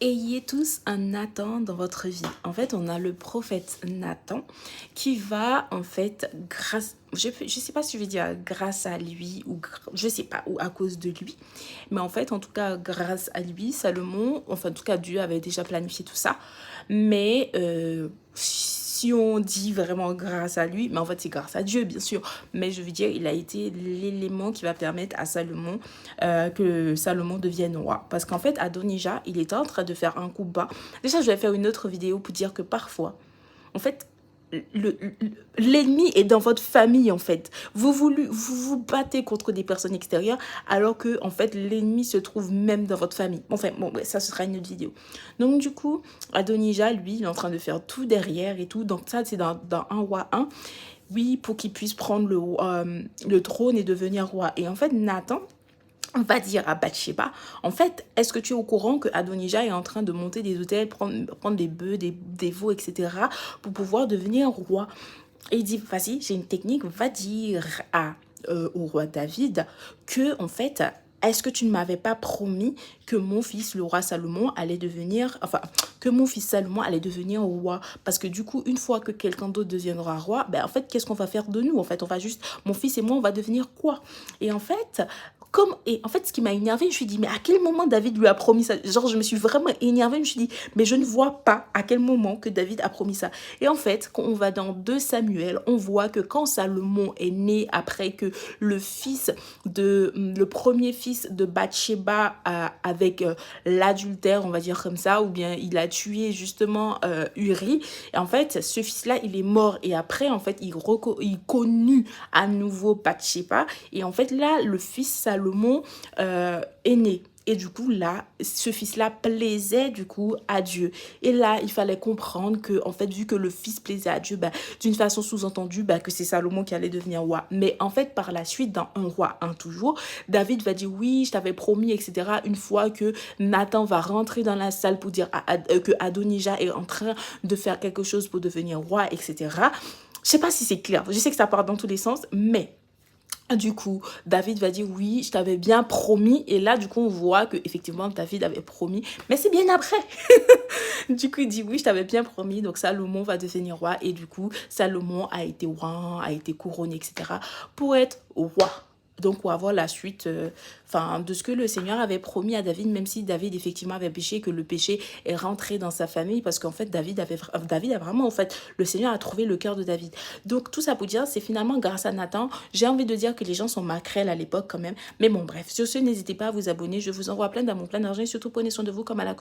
Ayez tous un Nathan dans votre vie. En fait, on a le prophète Nathan qui va, en fait, je sais pas si je vais dire grâce à lui ou je sais pas, ou à cause de lui. Mais en fait, en tout cas, grâce à lui, Salomon, enfin, en tout cas, Dieu avait déjà planifié tout ça. Mais si on dit vraiment grâce à lui, mais en fait, c'est grâce à Dieu, bien sûr. Mais je veux dire, il a été l'élément qui va permettre à Salomon que Salomon devienne roi. Parce qu'en fait, Adonijah, il était en train de faire un coup bas. Déjà, je vais faire une autre vidéo pour dire que parfois, en fait, l'ennemi est dans votre famille, en fait. Vous battez contre des personnes extérieures alors que, en fait, l'ennemi se trouve même dans votre famille. Enfin, bon, ça, ce sera une autre vidéo. Donc, du coup, Adonijah, lui, il est en train de faire tout derrière et tout. Donc, ça, c'est dans 1 roi 1. Oui, pour qu'il puisse prendre le trône et devenir roi. Et en fait, Nathan, on va dire à Bathsheba, en fait, est-ce que tu es au courant que Adonijah est en train de monter des hôtels, prendre des bœufs, des veaux, etc. pour pouvoir devenir roi? Et il dit, vas-y, j'ai une technique, va dire au roi David que, en fait, est-ce que tu ne m'avais pas promis que mon fils, le roi Salomon, allait devenir, enfin, que mon fils Salomon allait devenir roi? Parce que du coup, une fois que quelqu'un d'autre deviendra roi, ben, en fait, qu'est-ce qu'on va faire de nous? En fait, on va juste, mon fils et moi, on va devenir quoi? Et en fait, ce qui m'a énervée, je me suis dit, mais à quel moment David lui a promis ça? Genre, je me suis vraiment énervée, je me suis dit, mais je ne vois pas à quel moment que David a promis ça. Et en fait, quand on va dans 2 Samuel, on voit que quand Salomon est né, après que le premier fils de Bathsheba avec l'adultère, on va dire comme ça, ou bien il a tué justement Uri, et en fait, ce fils-là, il est mort, et après, en fait, il connut à nouveau Bathsheba, et en fait, là, le fils Salomon est né. Et du coup, là, ce fils-là plaisait du coup à Dieu. Et là, il fallait comprendre que, en fait, vu que le fils plaisait à Dieu, bah, d'une façon sous-entendue, bah, que c'est Salomon qui allait devenir roi. Mais en fait, par la suite, dans 1 roi 1 toujours, David va dire oui, je t'avais promis, etc. Une fois que Nathan va rentrer dans la salle pour dire que Adonijah est en train de faire quelque chose pour devenir roi, etc. Je sais pas si c'est clair. Je sais que ça part dans tous les sens, mais du coup, David va dire oui, je t'avais bien promis. Et là, du coup, on voit que effectivement David avait promis, mais c'est bien après. Du coup, il dit oui, je t'avais bien promis. Donc, Salomon va devenir roi. Et du coup, Salomon a été roi, a été couronné, etc. pour être roi. Donc, on va voir la suite de ce que le Seigneur avait promis à David, même si David, effectivement, avait péché, que le péché est rentré dans sa famille, parce qu'en fait, David a vraiment, en fait, le Seigneur a trouvé le cœur de David. Donc, tout ça pour dire, c'est finalement grâce à Nathan. J'ai envie de dire que les gens sont maquerelles à l'époque quand même. Mais bon, bref, sur ce, n'hésitez pas à vous abonner. Je vous envoie plein d'amour, plein d'argent et surtout, prenez soin de vous comme à la